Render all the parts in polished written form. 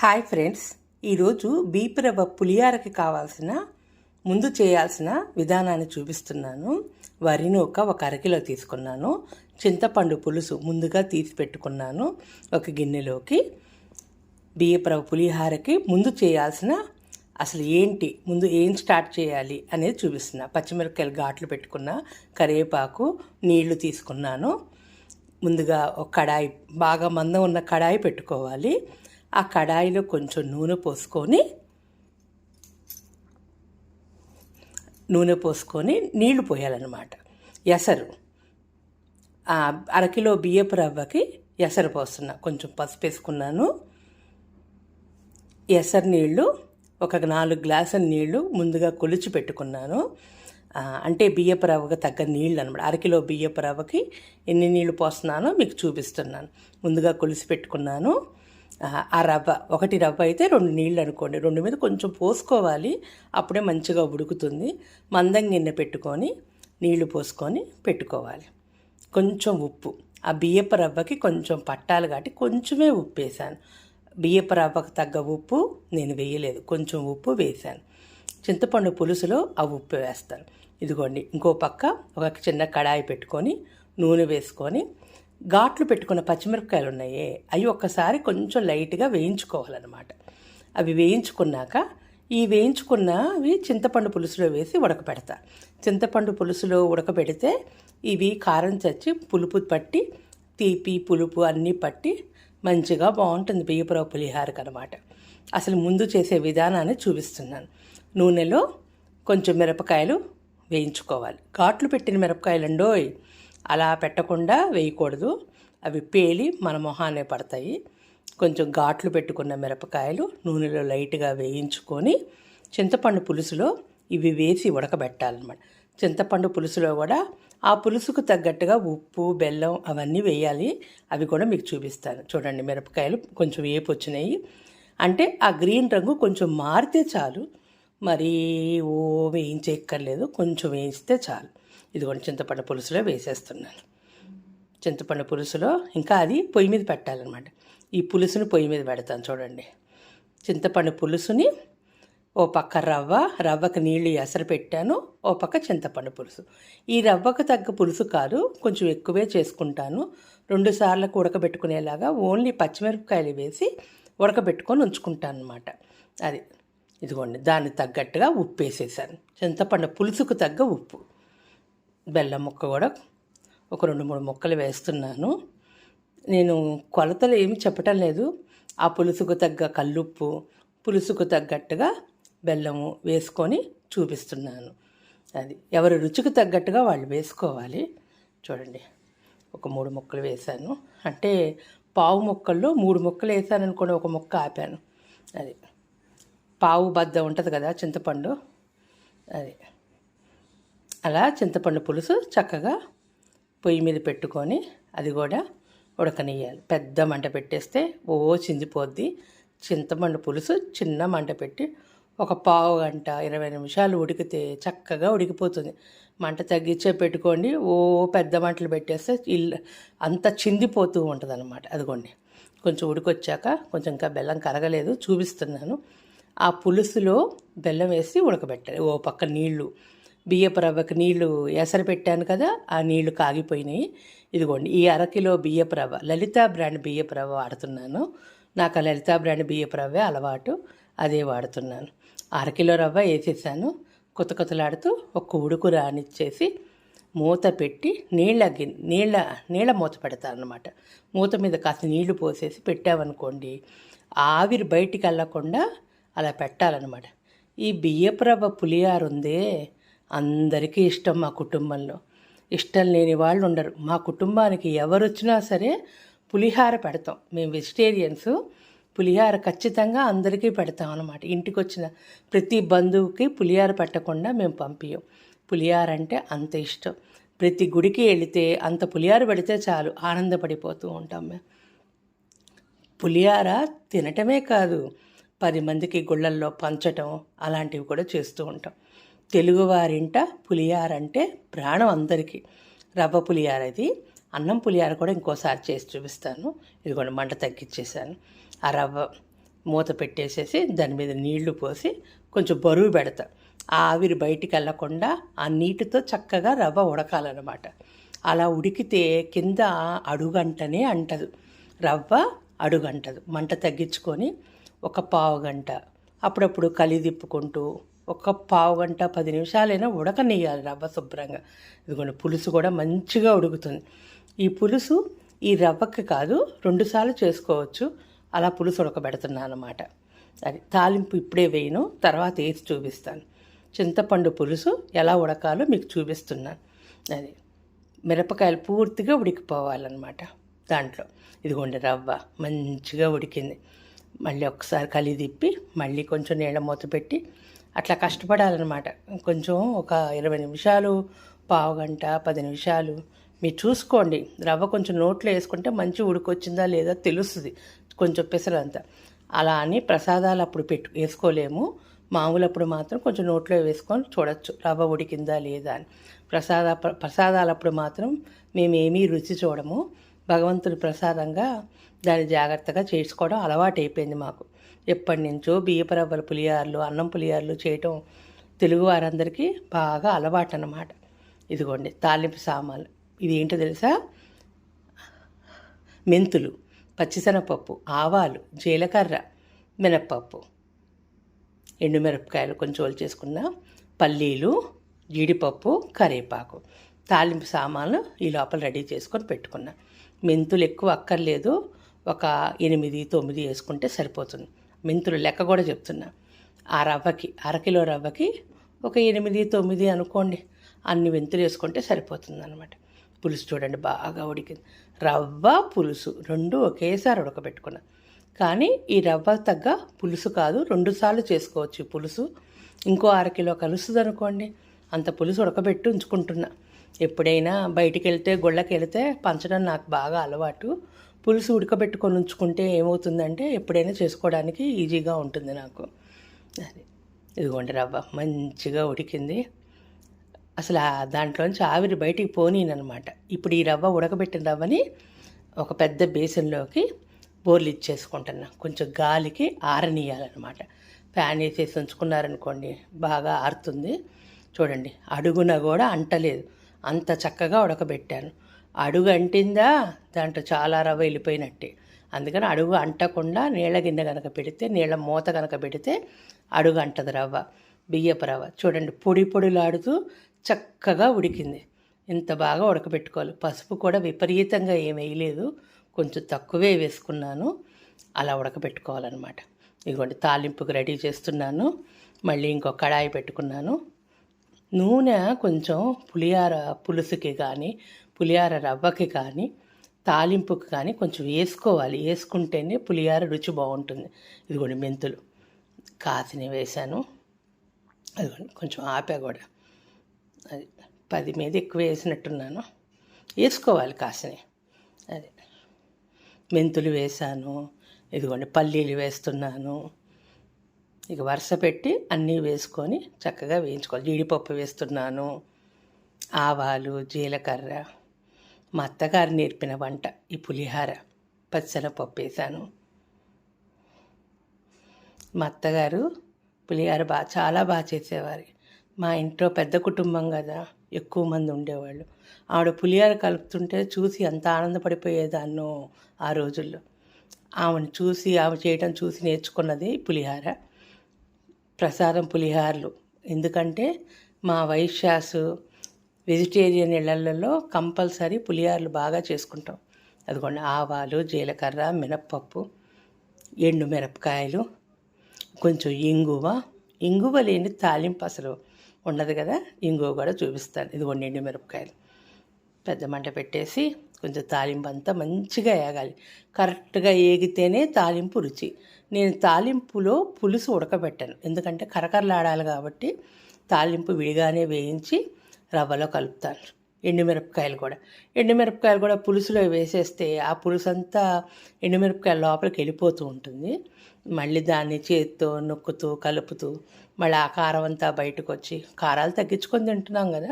Hi friends, ఈరోజు బీపు రవ్వ పులిహారకి కావాల్సిన ముందు చేయాల్సిన విధానాన్ని చూపిస్తున్నాను. వరిని ఒక అరకిలో తీసుకున్నాను. చింతపండు పులుసు ముందుగా తీసి పెట్టుకున్నాను ఒక గిన్నెలోకి. బియ్యపు రవ్వ పులిహారకి ముందు చేయాల్సిన అసలు ఏంటి, ముందు ఏం స్టార్ట్ చేయాలి అనేది చూపిస్తున్నా. పచ్చిమిరపకాయలు ఘాట్లు పెట్టుకున్న, కరివేపాకు, నీళ్లు తీసుకున్నాను. ముందుగా ఒక కడాయి, బాగా మందం ఉన్న కడాయి పెట్టుకోవాలి. ఆ కడాయిలో కొంచెం నూనె పోసుకొని నీళ్లు పోయాలన్నమాట. ఎసరు అరకిలో బియ్యపు రవ్వకి ఎసరు పోస్తున్నా. కొంచెం పసుపు వేసుకున్నాను. ఎసరు నీళ్ళు ఒక 4 గ్లాసుల నీళ్లు ముందుగా కొలిచి పెట్టుకున్నాను. అంటే బియ్యపు రవ్వకి తగ్గ నీళ్ళు అనమాట. అరకిలో బియ్యపు రవ్వకి ఎన్ని నీళ్లు పోస్తున్నానో మీకు చూపిస్తున్నాను. ముందుగా కొలిసి పెట్టుకున్నాను. ఆ రవ్వ, ఒకటి రవ్వ అయితే 2 నీళ్ళు అనుకోండి. 2 మీద కొంచెం పోసుకోవాలి, అప్పుడే మంచిగా ఉడుకుతుంది. మందం గిన్నె పెట్టుకొని నీళ్లు పోసుకొని పెట్టుకోవాలి. కొంచెం ఉప్పు, ఆ బియ్యపు రవ్వకి కొంచెం పట్టాలు కాబట్టి కొంచెమే ఉప్పు వేసాను. బియ్యపు రవ్వకు తగ్గ ఉప్పు నేను వేయలేదు, కొంచెం ఉప్పు వేసాను. చింతపండు పులుసులో ఆ ఉప్పు వేస్తాను. ఇదిగోండి, ఇంకో పక్క ఒక చిన్న కడాయి పెట్టుకొని నూనె వేసుకొని ఘాట్లు పెట్టుకున్న పచ్చిమిరపకాయలు ఉన్నాయే, అవి ఒక్కసారి కొంచెం లైట్గా వేయించుకోవాలన్నమాట. అవి వేయించుకున్నాక ఈ వేయించుకున్నవి చింతపండు పులుసులో వేసి ఉడకపెడతా. చింతపండు పులుసులో ఉడకబెడితే ఇవి కారం చచ్చి పులుపు పట్టి, తీపి పులుపు అన్నీ పట్టి మంచిగా బాగుంటుంది బియ్యపు రవ్వ పులిహారకు అనమాట. అసలు ముందు చేసే విధానాన్ని చూపిస్తున్నాను. నూనెలో కొంచెం మిరపకాయలు వేయించుకోవాలి. ఘాట్లు పెట్టిన మిరపకాయలు అండోయ్, అలా పెట్టకుండా వేయకూడదు, అవి పేలి మన మొహానే పడతాయి. కొంచెం ఘాట్లు పెట్టుకున్న మిరపకాయలు నూనెలో లైట్గా వేయించుకొని చింతపండు పులుసులో ఇవి వేసి ఉడకబెట్టాలన్నమాట. చింతపండు పులుసులో కూడా ఆ పులుసుకు తగ్గట్టుగా ఉప్పు, బెల్లం అవన్నీ వేయాలి. అవి కూడా మీకు చూపిస్తాను. చూడండి, మిరపకాయలు కొంచెం వేపు వచ్చినాయి. అంటే ఆ గ్రీన్ రంగు కొంచెం మారితే చాలు, మరీ వేయించేయక్కర్లేదు, కొంచెం వేయిస్తే చాలు. ఇదిగోండి, చింతపండు పులుసులో వేసేస్తున్నాను. చింతపండు పులుసులో ఇంకా అది పొయ్యి మీద పెట్టాలన్నమాట. ఈ పులుసుని పొయ్యి మీద పెడతాను. చూడండి, చింతపండు పులుసుని ఓ పక్క రవ్వకి నీళ్లు ఎసరు పెట్టాను, ఓ పక్క చింతపండు పులుసు. ఈ రవ్వకు తగ్గ పులుసు కాదు, కొంచెం ఎక్కువే చేసుకుంటాను. 2 సార్లకు ఉడకబెట్టుకునేలాగా ఓన్లీ పచ్చిమిరపకాయలు వేసి ఉడకబెట్టుకొని ఉంచుకుంటాను అనమాట. అది ఇదిగోండి, దానికి తగ్గట్టుగా ఉప్పు వేసేసాను. చింతపండు పులుసుకు తగ్గ ఉప్పు. బెల్లం ముక్క కూడా ఒక 2-3 ముక్కలు వేస్తున్నాను. నేను కొలతలు ఏమి చెప్పటం లేదు. ఆ పులుసుకు తగ్గ కల్లుప్పు, పులుసుకు తగ్గట్టుగా బెల్లము వేసుకొని చూపిస్తున్నాను. అది ఎవరి రుచికి తగ్గట్టుగా వాళ్ళు వేసుకోవాలి. చూడండి, ఒక 3 ముక్కలు వేసాను. అంటే పావు ముక్కల్లో 3 ముక్కలు వేసాను అనుకోండి, ఒక ముక్క ఆపాను. అది పావు బద్ద ఉంటుంది కదా చింతపండు, అది అలా చింతపండు పులుసు చక్కగా పొయ్యి మీద పెట్టుకొని అది కూడా ఉడకనియ్యాలి. పెద్ద మంట పెట్టేస్తే చిందిపోద్ది. చింతపండు పులుసు చిన్న మంట పెట్టి ఒక పావు గంట 20 నిమిషాలు ఉడికితే చక్కగా ఉడికిపోతుంది. మంట తగ్గించే పెట్టుకోండి. పెద్ద మంటలు పెట్టేస్తే అంతా చిందిపోతూ ఉంటుంది అనమాట. అదిగోండి, కొంచెం ఉడికొచ్చాక కొంచెం ఇంకా బెల్లం కరగలేదు, చూపిస్తున్నాను. ఆ పులుసులో బెల్లం వేసి ఉడకబెట్టాలి. పక్క నీళ్లు, బియ్యపు రవ్వకి నీళ్లు ఎసరు పెట్టాను కదా, ఆ నీళ్లు కాగిపోయినాయి. ఇదిగోండి, ఈ అరకిలో బియ్యపు రవ్వ లలితా బ్రాండ్ బియ్యపు రవ్వ వాడుతున్నాను. నాకు ఆ లలితా బ్రాండ్ బియ్యపు రవ్వే అలవాటు, అదే వాడుతున్నాను. అరకిలో రవ్వ వేసేసాను. కొత్తలాడుతూ ఒక ఉడుకు రానిచ్చేసి మూత పెట్టి నీళ్ళ మూత పెడతాను అనమాట. మూత మీద కాస్త నీళ్లు పోసేసి పెట్టామనుకోండి, ఆవిరి బయటికి వెళ్ళకుండా అలా పెట్టాలన్నమాట. ఈ బియ్యపు రవ్వ పులిహార ఉందే, అందరికీ ఇష్టం. మా కుటుంబంలో ఇష్టం లేని వాళ్ళు ఉండరు. మా కుటుంబానికి ఎవరు వచ్చినా సరే పులిహార పెడతాం. మేము వెజిటేరియన్స్, పులిహార ఖచ్చితంగా అందరికీ పెడతాం అన్నమాట. ఇంటికి వచ్చిన ప్రతి బంధువుకి పులిహార పెట్టకుండా మేము పంపించాం. పులిహార అంటే అంత ఇష్టం. ప్రతి గుడికి వెళితే అంత పులిహార పెడితే చాలు, ఆనందపడిపోతూ ఉంటాం మేము. పులిహార తినటమే కాదు, 10 మందికి గుళ్ళల్లో పంచటం అలాంటివి కూడా చేస్తూ ఉంటాం. తెలుగువారింట పులిహార అంటే ప్రాణం అందరికీ. రవ్వ పులిహార ఇది. అన్నం పులిహార కూడా ఇంకోసారి చేసి చూపిస్తాను. ఇదిగోండి, మంట తగ్గించేసాను. ఆ రవ్వ మూత పెట్టేసేసి దాని మీద నీళ్లు పోసి కొంచెం బరువు పెడతా. ఆ ఆవిరి బయటికి వెళ్ళకుండా ఆ నీటితో చక్కగా రవ్వ ఉడకాలన్నమాట. అలా ఉడికితే కింద అడుగంటనే అంటదు, రవ్వ అడుగంటదు. మంట తగ్గించుకొని ఒక పావు గంట అప్పుడప్పుడు కలిదిప్పుకుంటూ ఒక పావు గంట 10 నిమిషాలైనా ఉడకనియాలి రవ్వ శుభ్రంగా. ఇదిగోండి పులుసు కూడా మంచిగా ఉడుకుతుంది. ఈ పులుసు ఈ రవ్వకి కాదు 2 సార్లు చేసుకోవచ్చు. అలా పులుసు ఉడకబెడుతున్నాను అన్నమాట. అది తాలింపు ఇప్పుడే వేయను, తర్వాత వేసి చూపిస్తాను. చింతపండు పులుసు ఎలా ఉడకాలో మీకు చూపిస్తున్నాను. అది మిరపకాయలు పూర్తిగా ఉడికిపోవాలన్నమాట దాంట్లో. ఇదిగోండి రవ్వ మంచిగా ఉడికింది. మళ్ళీ ఒకసారి కలిదిప్పి మళ్ళీ కొంచెం నీళ్ళ మూత పెట్టి అట్లా కష్టపడాలన్నమాట. కొంచెం ఒక 20 నిమిషాలు, పావు గంట, 10 నిమిషాలు మీరు చూసుకోండి. రవ్వ కొంచెం నోట్లో వేసుకుంటే మంచి ఉడికొచ్చిందా లేదా తెలుస్తుంది, కొంచెం పెసరంతా. అలా అని ప్రసాదాలు అప్పుడు వేసుకోలేము. మామూలప్పుడు మాత్రం కొంచెం నోట్లో వేసుకొని చూడొచ్చు రవ్వ ఉడికిందా లేదా అని. ప్రసాదాలప్పుడు మాత్రం మేమేమీ రుచి చూడము. భగవంతుడి ప్రసాదంగా దాన్ని జాగ్రత్తగా చేసుకోవడం అలవాటు అయిపోయింది మాకు. ఎప్పటి నుంచో బియ్యపు రవ్వల పులిహార్లు, అన్నం పులిహార్లు చేయటం తెలుగు వారందరికీ బాగా అలవాటు అన్నమాట. ఇదిగోండి తాలింపు సామాన్లు. ఇది ఏంటో తెలుసా? మెంతులు, పచ్చిశనగపప్పు, ఆవాలు, జీలకర్ర, మినప్పప్పు, ఎండుమిరపకాయలు కొంచెం చేసుకున్న, పల్లీలు, జీడిపప్పు, కరివేపాకు. తాలింపు సామాన్లు ఈ లోపల రెడీ చేసుకొని పెట్టుకున్నా. మెంతులు ఎక్కువ అక్కర్లేదు, ఒక 8, 9 వేసుకుంటే సరిపోతుంది. మెంతులు లెక్క కూడా చెప్తున్నా. ఆ రవ్వకి, అరకిలో రవ్వకి ఒక 8, 9 అనుకోండి. అన్ని మెంతులు వేసుకుంటే సరిపోతుంది అన్నమాట. పులుసు చూడండి బాగా ఉడికింది. రవ్వ పులుసు 2 ఒకేసారి ఉడకబెట్టుకున్నా. కానీ ఈ రవ్వ తగ్గ పులుసు కాదు, 2 సార్లు చేసుకోవచ్చు ఈ పులుసు. ఇంకో అరకిలో కలుస్తుంది అనుకోండి. అంత పులుసు ఉడకబెట్టి ఉంచుకుంటున్నా. ఎప్పుడైనా బయటికి వెళ్తే, గుళ్ళకి వెళితే పంచడం నాకు బాగా అలవాటు. పులుసు ఉడకబెట్టుకొని ఉంచుకుంటే ఏమవుతుందంటే ఎప్పుడైనా చేసుకోవడానికి ఈజీగా ఉంటుంది నాకు. అది ఇదిగోండి రవ్వ మంచిగా ఉడికింది. అసలు దాంట్లోంచి ఆవిరి బయటికి పోనీనమాట. ఇప్పుడు ఈ రవ్వ ఉడకబెట్టిన రవ్వని ఒక పెద్ద బేసన్లోకి బోర్లు ఇచ్చేసుకుంటున్నా. కొంచెం గాలికి ఆరనీయాలన్నమాట. ఫ్యాన్ వేసేసి ఉంచుకున్నారనుకోండి బాగా ఆరుతుంది. చూడండి అడుగున కూడా అంటలేదు, అంత చక్కగా ఉడకబెట్టాను. అడుగు అంటిందా దాంట్లో చాలా రవ్వ వెళ్ళిపోయినట్టే. అందుకని అడుగు అంటకుండా నీళ్ళ గిన్నె కనుక పెడితే, నీళ్ళ మూత కనుక పెడితే అడుగు అంటది రవ్వ. బియ్యపు రవ్వ చూడండి పొడి పొడిలాడుతూ చక్కగా ఉడికింది. ఇంత బాగా ఉడకబెట్టుకోవాలి. పసుపు కూడా విపరీతంగా ఏం వేయలేదు, కొంచెం తక్కువే వేసుకున్నాను. అలా ఉడకబెట్టుకోవాలన్నమాట. ఇదిగోండి తాలింపుకి రెడీ చేస్తున్నాను. మళ్ళీ ఇంకో కడాయి పెట్టుకున్నాను. నూనె కొంచెం పులిహార పులుసుకి కానీ, పులిహార రవ్వకి కానీ, తాలింపుకి కానీ కొంచెం వేసుకోవాలి. వేసుకుంటేనే పులిహార రుచి బాగుంటుంది. ఇదిగోండి మెంతులు కాసిని వేశాను. అదిగోండి కొంచెం ఆపా కూడా. అది 10 మీద ఎక్కువ వేసినట్టున్నాను. వేసుకోవాలి కాసిని. అది మెంతులు వేశాను. ఇదిగోండి పల్లీలు వేస్తున్నాను. ఇక వరుస పెట్టి అన్నీ వేసుకొని చక్కగా వేయించుకోవాలి. జీడిపప్పు వేస్తున్నాను, ఆవాలు, జీలకర్ర. మా అత్తగారు నేర్పిన వంట ఈ పులిహార. పచ్చెనపప్పు వేసాను. మా అత్తగారు పులిహార చాలా బాగా చేసేవారు. మా ఇంట్లో పెద్ద కుటుంబం కదా, ఎక్కువ మంది ఉండేవాళ్ళు. ఆవిడ పులిహార కలుపుతుంటే చూసి ఎంత ఆనందపడిపోయేదాన్నో ఆ రోజుల్లో. ఆమెను చూసి, ఆమె చేయడం చూసి నేర్చుకున్నది పులిహార. ప్రసాదం పులిహారలు. ఎందుకంటే మా వైశ్యాసు వెజిటేరియన్ ఇళ్లలో కంపల్సరీ పులిహారలు బాగా చేసుకుంటాం. అదిగోండి ఆవాలు, జీలకర్ర, మినప్పప్పు, ఎండు మిరపకాయలు, కొంచెం ఇంగువ లేని తాలింపు అసలు ఉండదు కదా. ఇంగువ కూడా చూపిస్తాను. ఇదిగోండి ఎండు మిరపకాయలు. పెద్ద మంట పెట్టేసి కొంచెం తాలింపు అంతా మంచిగా వేగాలి. కరెక్ట్గా ఏగితేనే తాలింపు రుచి. నేను తాలింపులో పులుసు ఉడకబెట్టాను, ఎందుకంటే కరకరలాడాలి కాబట్టి. తాలింపు విడిగానే వేయించి రవ్వలో కలుపుతాను. ఎండుమిరపకాయలు కూడా పులుసులో వేసేస్తే ఆ పులుసు అంతా ఎండుమిరపకాయల లోపలికి వెళ్ళిపోతూ ఉంటుంది. మళ్ళీ దాన్ని చేత్తో నొక్కుతూ కలుపుతూ మళ్ళీ ఆ కారం అంతా బయటకు వచ్చి, కారాలు తగ్గించుకొని తింటున్నాం కదా,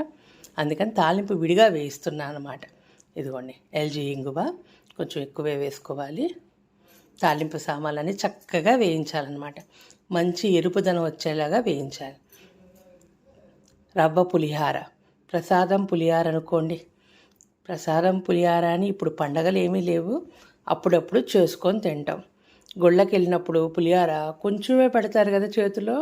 అందుకని తాలింపు విడిగా వేయిస్తున్నాను అన్నమాట. ఇదిగోండి ఎల్జీ ఇంగువ కొంచెం ఎక్కువే వేసుకోవాలి. తాలింపు సామాన్లన్నీ చక్కగా వేయించాలన్నమాట. మంచి ఎరుపుదనం వచ్చేలాగా వేయించాలి. రవ్వ పులిహార, ప్రసాదం పులిహార అనుకోండి. ప్రసాదం పులిహార అని ఇప్పుడు పండగలు ఏమీ లేవు, అప్పుడప్పుడు చేసుకొని తింటాం. గుళ్ళకి వెళ్ళినప్పుడు పులిహార కొంచెమే పెడతారు కదా చేతిలో.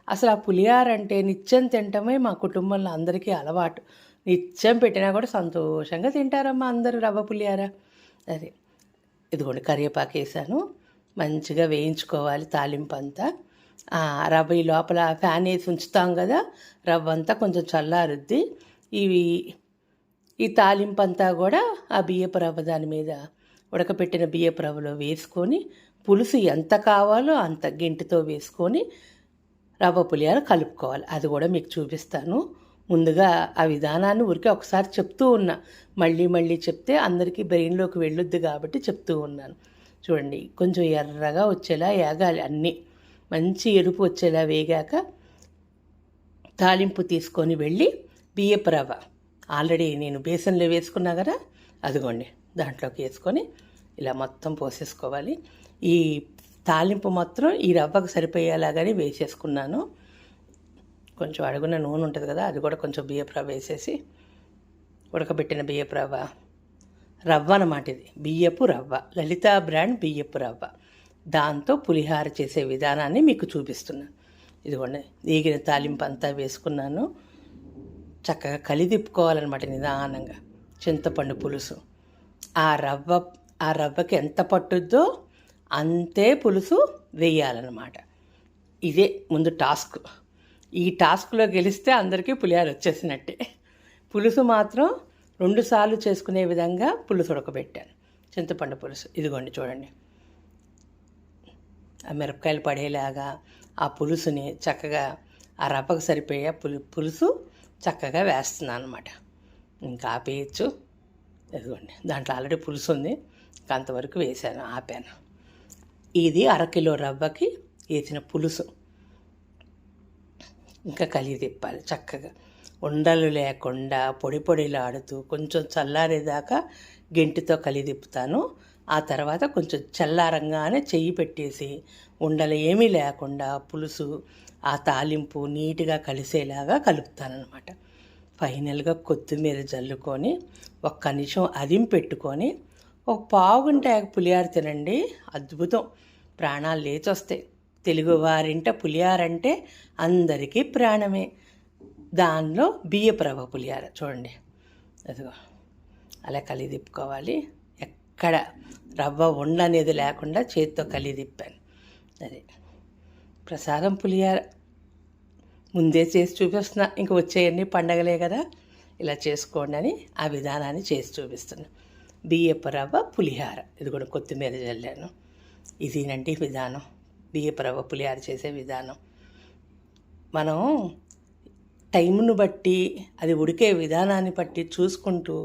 అసలు ఆ పులిహార అంటే నిత్యం తింటమే మా కుటుంబంలో అందరికీ అలవాటు. నిత్యం పెట్టినా కూడా సంతోషంగా తింటారమ్మా అందరూ రవ్వ పులిహార. అది ఇదిగోండి కరివేపాకు వేసాను, మంచిగా వేయించుకోవాలి తాలింపు అంతా. రవ్వ ఈ లోపల ఫ్యాన్ వేసి ఉంచుతాం కదా, రవ్వ అంతా కొంచెం చల్లారుద్ది. ఈ తాలింపు అంతా కూడా ఆ బియ్యపు రవ్వ దాని మీద ఉడకపెట్టిన బియ్యపు రవ్వలో వేసుకొని పులుసు ఎంత కావాలో అంత గెంటితో వేసుకొని రవ్వ పులిహార కలుపుకోవాలి. అది కూడా మీకు చూపిస్తాను. ముందుగా ఆ విధానాన్ని ఊరికే ఒకసారి చెప్తూ ఉన్నా, మళ్ళీ మళ్ళీ చెప్తే అందరికీ బ్రెయిన్లోకి వెళ్ళొద్దు కాబట్టి చెప్తూ ఉన్నాను. చూడండి, కొంచెం ఎర్రగా వచ్చేలా వేగాలి, అన్నీ మంచి ఎరుపు వచ్చేలా వేగాక తాలింపు తీసుకొని వెళ్ళి బియ్యపు రవ్వ ఆల్రెడీ నేను బేసన్లో వేసుకున్నా కదా, అదిగోండి దాంట్లోకి వేసుకొని ఇలా మొత్తం పోసేసుకోవాలి. ఈ తాలింపు మాత్రం ఈ రవ్వకు సరిపోయేలాగానే వేసేసుకున్నాను. కొంచెం అడుగున నూనె ఉంటుంది కదా, అది కూడా కొంచెం బియ్యపు రవ్వ వేసేసి, ఉడకబెట్టిన బియ్యపు రవ్వ అన్నమాట. ఇది బియ్యపు రవ్వ, లలితా బ్రాండ్ బియ్యపు రవ్వ. దాంతో పులిహార చేసే విధానాన్ని మీకు చూపిస్తున్నాను. ఇదిగోండి వేగిన తాలింపు అంతా వేసుకున్నాను. చక్కగా కలిదిప్పుకోవాలన్నమాట నిదానంగా. చింతపండు పులుసు ఆ రవ్వకి ఎంత పట్టుద్దో అంతే పులుసు వేయాలన్నమాట. ఇదే ముందు టాస్క్. ఈ టాస్క్లో గెలిస్తే అందరికీ పులిహార వచ్చేసినట్టే. పులుసు మాత్రం 2 సార్లు చేసుకునే విధంగా పులుసు ఉడకబెట్టాను, చింతపండు పులుసు. ఇదిగోండి చూడండి, ఆ మిరపకాయలు పడేలాగా ఆ పులుసుని చక్కగా ఆ రవ్వకు సరిపోయే పులుసు చక్కగా వేస్తున్నాను అనమాట. ఇంకా ఆపేయచ్చు. ఇదిగోండి దాంట్లో ఆల్రెడీ పులుసు ఉంది, ఇంకా అంతవరకు వేసాను, ఆపాను. ఇది 1/2 కిలో రవ్వకి వేసిన పులుసు. ఇంకా కలిగి తిప్పాలి చక్కగా, ఉండలు లేకుండా పొడి పొడిలాడుతూ కొంచెం చల్లారేదాకా గెంటితో కలిగి తిప్పుతాను. ఆ తర్వాత కొంచెం చల్లారంగానే చెయ్యి పెట్టేసి ఉండలు ఏమీ లేకుండా పులుసు ఆ తాలింపు నీట్గా కలిసేలాగా కలుపుతానమాట. ఫైనల్గా కొత్తిమీర జల్లుకొని 1 నిమిషం అదిం పెట్టుకొని ఒక పావుగంట పులిహార తినండి, అద్భుతం. ప్రాణాలు లేచొస్తాయి. తెలుగువారింట పులిహార అంటే అందరికీ ప్రాణమే. దానిలో బియ్యపు రవ్వ పులిహార చూడండి, అదిగో అలా కలిగి తిప్పుకోవాలి. ఎక్కడ రవ్వ ఉండ అనేది లేకుండా చేతితో కలిగి తిప్పాను. అది ప్రసాదం పులిహార ముందే చేసి చూపిస్తున్నా. ఇంక వచ్చేయన్నీ పండగలే కదా, ఇలా చేసుకోండి అని ఆ విధానాన్ని చేసి చూపిస్తున్నా. బియ్యపు రవ్వ పులిహార, ఇది కూడా కొత్తిమీర జల్లాను. ఇదేనండి విధానం, బియ్యపు రవ్వ పులిహార చేసే విధానం. మనం టైంను బట్టి అది ఉడికే విధానాన్ని బట్టి చూసుకుంటూ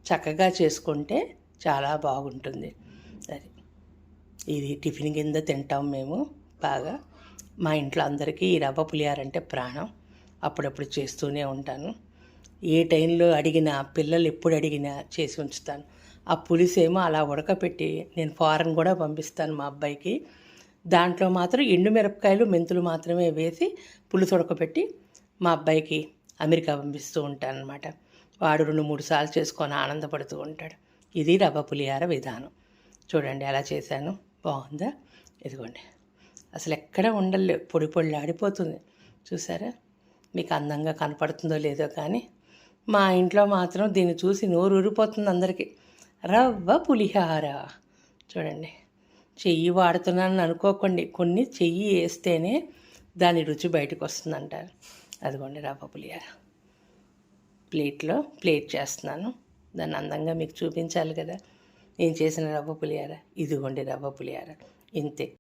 చక్కగా చేసుకుంటే చాలా బాగుంటుంది. అది ఇది టిఫిన్ కింద తింటాం మేము బాగా. మా ఇంట్లో అందరికీ ఈ రవ్వ పులిహార అంటే ప్రాణం. అప్పుడప్పుడు చేస్తూనే ఉంటాను. ఏ టైంలో అడిగినా, పిల్లలు ఎప్పుడు అడిగినా చేసి ఉంచుతాను. ఆ పులుసేమో అలా ఉడకపెట్టి నేను ఫారెన్ కూడా పంపిస్తాను మా అబ్బాయికి. దాంట్లో మాత్రం ఎండుమిరపకాయలు మెంతులు మాత్రమే వేసి పులుసు ఉడకపెట్టి మా అబ్బాయికి అమెరికా పంపిస్తూ ఉంటాను అనమాట. వాడు 2-3 సార్లు చేసుకొని ఆనందపడుతూ ఉంటాడు. ఇది రవ్వ పులిహార విధానం. చూడండి ఎలా చేశాను, బాగుందా? ఇదిగోండి అసలు ఎక్కడ ఉండలే, పొడి పొడిలాడిపోతుంది. చూసారా? మీకు అందంగా కనపడుతుందో లేదో కానీ మా ఇంట్లో మాత్రం దీన్ని చూసి నోరు ఊరిపోతుంది అందరికీ. రవ్వ పులిహార చూడండి. చెయ్యి వాడుతున్నానని అనుకోకండి, కొన్ని చెయ్యి వేస్తేనే దాని రుచి బయటకు వస్తుందంటారు. అదిగోండి రవ్వ పులిహార ప్లేట్ చేస్తున్నాను. దాన్ని అందంగా మీకు చూపించాలి కదా నేను చేసిన రవ్వ పులిహార. ఇదిగోండి రవ్వ పులిహార, ఇంతే.